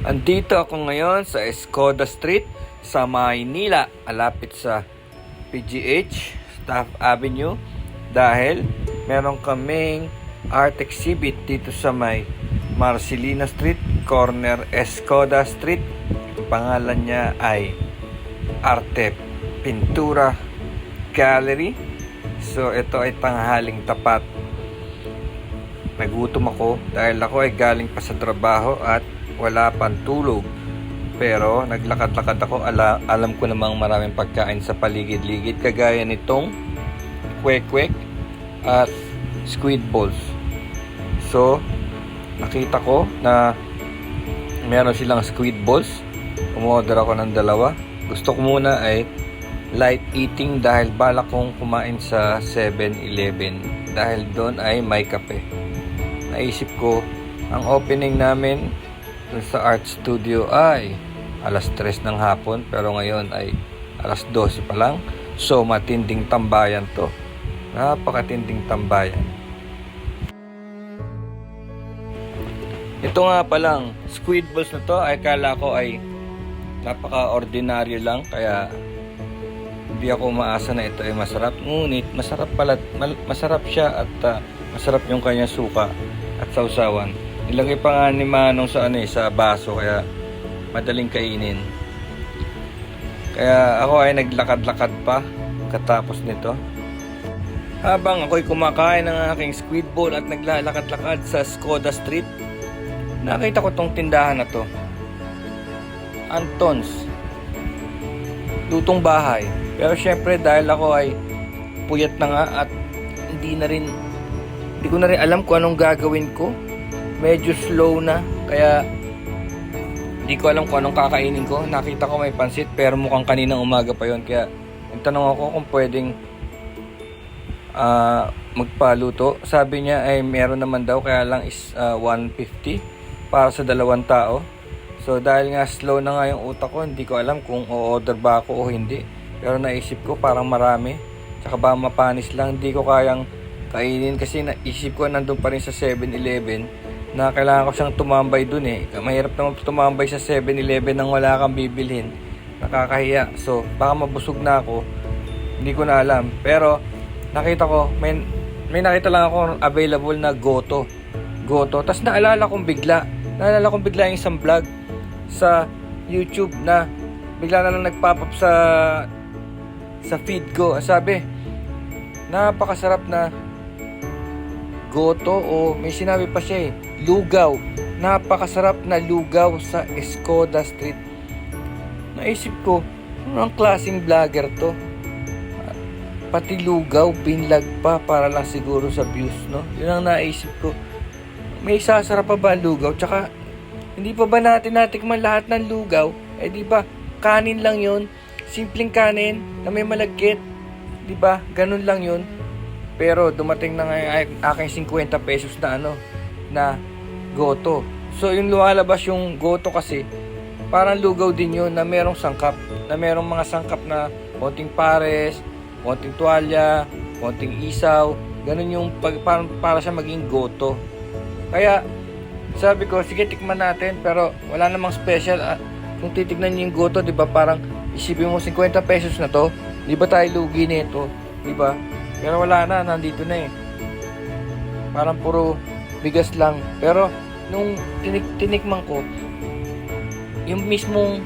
Andito ako ngayon sa Escoda Street sa Maynila, malapit sa PGH, Staff Avenue, dahil meron kaming art exhibit dito sa may Marcelina Street, corner Escoda Street. Pangalan niya ay Arte Pintura Gallery. So ito ay tanghaling tapat. Nagutom ako dahil ako ay galing pa sa trabaho at wala pang tulog. Pero naglakad-lakad ako, alam ko namang maraming pagkain sa paligid-ligid, kagaya nitong kwek-kwek at squid balls. So nakita ko na meron silang squid balls. Umorder ako ng dalawa. Gusto ko muna ay light eating dahil balak kong kumain sa 7-Eleven dahil doon ay may kape. Naisip ko, ang opening namin sa art studio ay alas 3 ng hapon, pero ngayon ay alas 12 pa lang. So matinding tambayan to, napakatinding tambayan. Ito nga palang squid balls na to ay kala ko ay napaka-ordinaryo lang, kaya hindi ako umaasa na ito ay masarap. Ngunit masarap pala, masarap siya at masarap yung kanyang suka at sausawan. Nilagay pa nga ni Manong sa sa baso, kaya madaling kainin. Kaya ako ay naglakad-lakad pa katapos nito. Habang ako'y kumakain ng aking squid ball at naglalakad-lakad sa Escoda Street, nakita ko tong tindahan na to. Anton's Lutong Bahay. Pero syempre dahil ako ay puyat na nga at hindi ko na rin alam kung anong gagawin ko. Medyo slow na, kaya hindi ko alam kung anong kakainin ko. Nakita ko may pansit pero mukhang kaninang umaga pa yon, kaya nagtanong ako kung pwedeng magpaluto. Sabi niya ay meron naman daw, kaya lang is 150 para sa 2 tao. So dahil nga slow na nga yung utak ko, hindi ko alam kung o-order ba ako o hindi. Pero naisip ko parang marami, tsaka ba mapanis lang, hindi ko kayang kainin kasi naisip ko nandun pa rin sa 7-Eleven na kailangan ko siyang tumambay dun eh. Mahirap naman tumambay sa 7-Eleven nang wala kang bibilhin. Nakakahiya. So baka mabusog na ako, hindi ko na alam. Pero nakita ko, may nakita lang ako available na Goto. Tapos naalala kong bigla yung isang vlog sa YouTube na bigla na lang nagpop up sa feed ko. Sabi, napakasarap na Goto, o may sinabi pa siya lugaw. Napakasarap na lugaw sa Escoda Street. Naisip ko, anong klaseng vlogger to? Pati lugaw, binlag pa para lang siguro sa views, no? Yun ang naisip ko. May sasarap pa ba ang lugaw? Tsaka, hindi pa ba natin natikman lahat ng lugaw? Di ba, kanin lang yun. Simpleng kanin na may malagkit. Di ba, ganun lang yun. Pero dumating na nga yung aking 50 pesos na na Goto. So yung lumalabas yung Goto kasi parang lugaw din yun na merong sangkap, na merong mga sangkap na konting pares, konting tuwalya, konting isaw. Ganun yung para siya maging Goto. Kaya sabi ko, sige tikman natin, pero wala namang special. Kung titignan niyo yung Goto, di ba, parang isipin mo 50 pesos na to, di ba tayo lugi nito, di ba? Pero wala na, nandito na eh. Parang puro bigas lang. Pero nung tinikman ko, yung mismong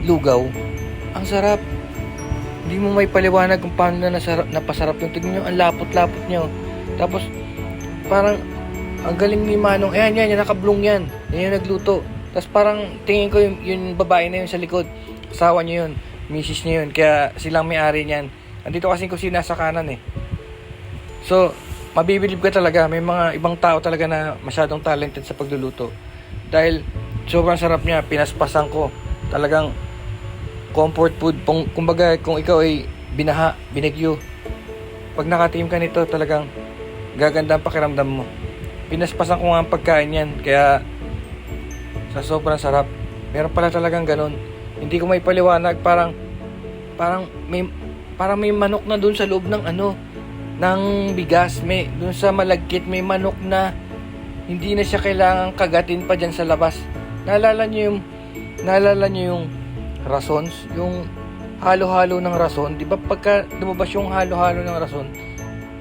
lugaw, ang sarap. Hindi mo may paliwanag kung paano na napasarap yung. Tignan nyo, ang lapot-lapot nyo. Tapos parang ang galing ni Manong. Yan, nakablong yan. Yan yung nagluto. Tapos parang tingin ko yung babae na yun sa likod, asawa niya yun, misis niya yun. Kaya silang may-ari niyan. Andito kasi kusina sa kanan eh. So, mabibilib ka talaga. May mga ibang tao talaga na masyadong talented sa pagluluto. Dahil sobrang sarap niya. Pinaspasan ko. Talagang comfort food. Kumbaga, kung ikaw ay binagyo, pag nakatim ka nito, talagang gaganda ang pakiramdam mo. Pinaspasan ko nga ang pagkain yan. Kaya, sa sobrang sarap. Meron pala talagang ganun. Hindi ko may paliwanag. Parang may manok na dun sa loob ng ng bigas. May dun sa malagkit may manok na hindi na siya kailangang kagatin pa dyan sa labas. Naalala nyo yung rasons, yung halo-halo ng rason, di ba pagka lumabas yung halo-halo ng rason,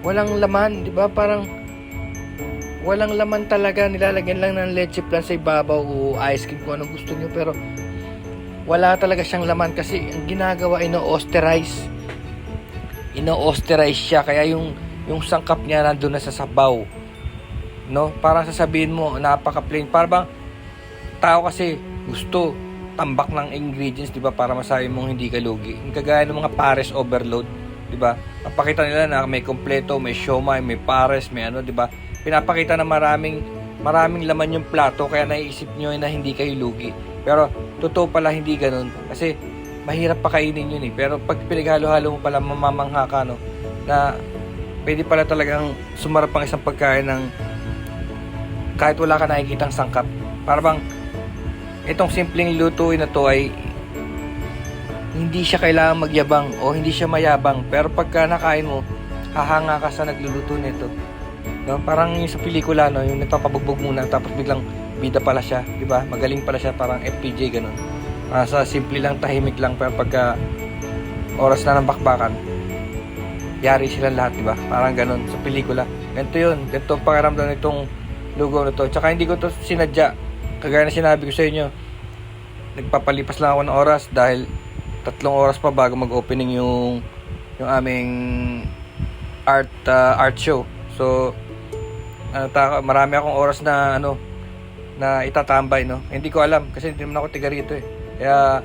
walang laman, di ba? Parang walang laman talaga, nilalagyan lang ng leche plan sa ibabaw o ice cream kung anong gusto nyo, pero wala talaga siyang laman kasi ang ginagawa ino-osterize siya, kaya yung sangkap niya nandun na sa sabaw, no? Parang sasabihin mo napaka-plain, parang tao kasi gusto tambak ng ingredients, di ba, para masabi mong hindi ka lugi. Yung kagaya ng mga pares overload, di ba? Papakita nila na may kompleto, may siomai, may pares, may ano, di ba? Pinapakita na maraming laman yung plato, kaya naiisip nyo na hindi kayo lugi. Pero totoo pala hindi ganun, kasi mahirap pakainin yun eh. Pero pag pinaghalo-halo mo pala, mamamangha ka, no, na pwede pala talagang sumarap ang isang pagkain ng kahit wala ka nakikitang sangkap. Para bang itong simpleng lutuin na to ay hindi siya kailangan magyabang o hindi siya mayabang, pero pagka nakain mo, hahanga ka sa nagluluto nito, no? Parang yung sa pelikula, no, yung nagpapabugbog muna tapos biglang bida pala siya, di ba? Magaling pala siya, parang FPJ ganun. Sa simple lang, tahimik lang, pero pagka oras na ng bakbakan, yari silang lahat, di ba? Parang ganun sa pelikula. Ganito yun, ganito pakiramdam nitong lugaw na to. Tsaka hindi ko to sinadya. Kagaya na sinabi ko sa inyo, nagpapalipas lang ako ng oras dahil 3 oras pa bago mag-opening yung aming art show. So marami akong oras na na itatambay, no. Hindi ko alam kasi hindi naman ako tiga rito eh. Kaya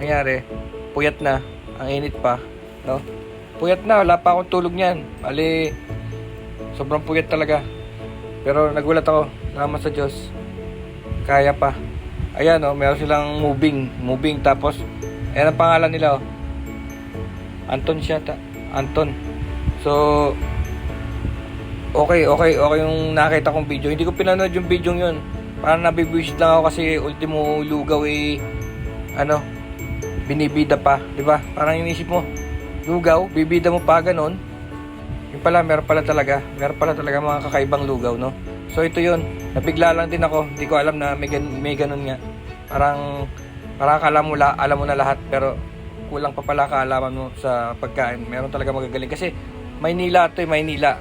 nangyari, puyat na, ang init pa, no. Puyat na, wala pa akong tulog niyan. Bali, sobrang puyat talaga. Pero nagulat ako, salamat sa Diyos, kaya pa. Ayan, meron silang moving, tapos ayan ang pangalan nila, Anton siya, Anton. So okay yung nakita kong video. Hindi ko pinanood yung video yun, parang nabibwisit lang ako kasi ultimo lugaw binibida pa, di ba? Parang inisip mo, lugaw, bibida mo pa ganon. Yung pala, meron pala talaga mga kakaibang lugaw, no? So ito yun, nabigla lang din ako, hindi ko alam na may ganun nga. Parang alam mo na lahat, pero kulang pa pala kaalaman mo sa pagkain. Meron talaga magagaling kasi Maynila to, Maynila.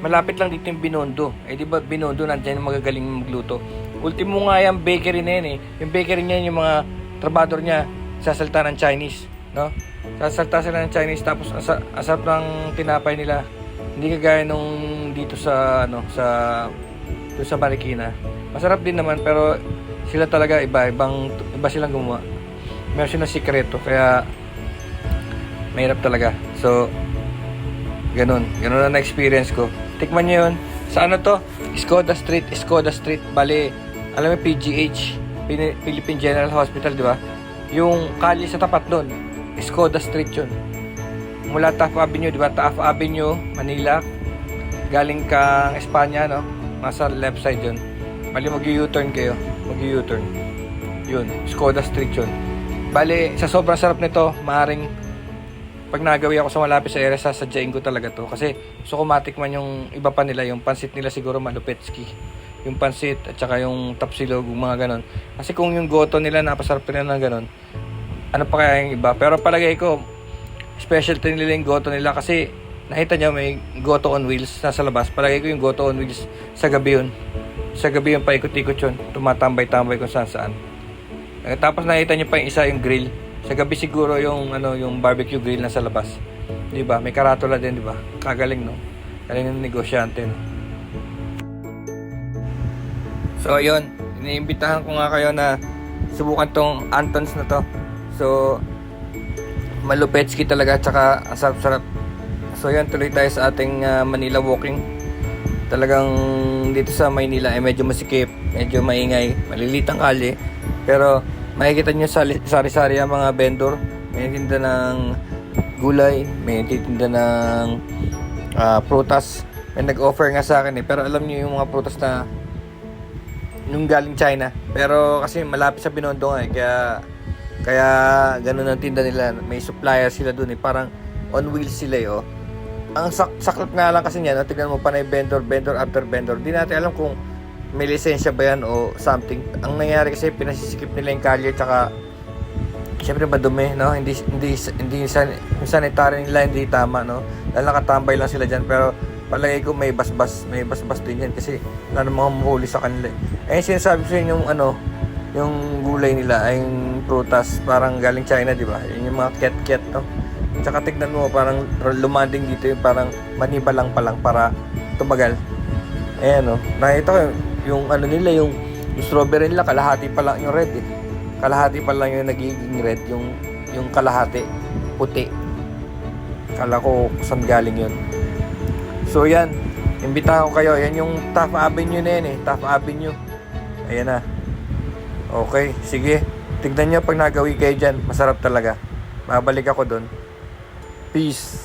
Malapit lang dito yung Binondo. Di ba Binondo, nandiyan yung magagaling magluto. Ultimo nga yung bakery na yan eh. Yung bakery niya, yung mga trabador niya, sasalta ng Chinese, no? Sasalta sila ng Chinese, tapos asap ng tinapay nila. Hindi kagaya nung dito sa Marikina. Masarap din naman, pero sila talaga iba silang gumawa. Meron silang sikreto, kaya mahirap talaga. So ganun na experience ko. Tikman nyo yun. Sa to? Skoda Street. Bali, alam mo PGH, Philippine General Hospital, di ba? Yung kali sa tapat doon, Skoda Street yun. Mula Taft Avenue, di ba? Taft Avenue, Manila. Galing kang Espanya, no? Nasa left side yun. Bali, mag-U-turn kayo. Yun, Skoda Street yun. Bali, sa sobrang sarap nito, maaaring pag nagawi ako sa malapit sa area, sasadyain ko talaga to. Kasi gusto ko matikman yung iba pa nila. Yung pansit nila siguro malupetski. Yung pansit at saka yung tapsilog, mga ganon. Kasi kung yung goto nila, napasarap nila ng ganon, ano pa kaya yung iba? Pero palagay ko, specialty nila yung goto nila. Kasi nakita nyo, may goto on wheels nasa labas. Palagay ko yung goto on wheels sa gabi yun. Sa gabi yun, paikot-ikot yun. Tumatambay-tambay kung saan-saan. Tapos nakita nyo pa yung isa, yung grill. Sa gabi siguro yung barbecue grill na sa labas. 'Di ba? May karatula din, 'di ba? Kagaling, no. Galing ng negosyante, no. So, ayun, iniimbitahan ko nga kayo na subukan tong Anton's na to. So, malupetski talaga, tsaka ang sarap-sarap. So, ayun, tuloy tayo sa ating Manila walking. Talagang dito sa Maynila ay medyo masikip, medyo maingay, malilitang kalye, pero makikita nyo sa sari-sari ang mga vendor. May tinda ng gulay, may tinda ng prutas. May nag-offer nga sa akin eh, pero alam nyo yung mga prutas na nung galing China, pero kasi malapit sa Binondo nga eh, kaya ganun ang tinda nila. May supplier sila dun eh, parang on wheels sila eh, oh. ang saklap nga lang kasi niyan, tignan mo panay vendor after vendor. Di natin alam kung may lisensya ba yan o something. Ang nangyari kasi pinasisikip nila yung kalye, tsaka syempre madumi, no? Hindi yung sanitary nila hindi tama, no? Dahil nakatambay lang sila diyan, pero palagay ko may basbas din yan kasi wala namang mahuli sa kanila. Eh sinasabi ko yung yung gulay nila ay yung prutas parang galing China, di ba? Yun yung mga ket-ket, no? Tsaka tignan mo, parang lumanding dito yung parang manibalang pa lang para tumagal. Ayan, no? Nakita ko yung ano nila, yung strawberry nila, kalahati pa lang yung red, eh. Kalahati pa lang yung nagiging red, yung kalahati, puti. Kala ko saan galing yun. So, yan. Imbitahan ko kayo. Yan yung Taft Avenue na yan, eh. Taft Avenue. Ayan na. Okay, sige. Tignan nyo pag nagawi kayo dyan. Masarap talaga. Babalik ako doon. Peace.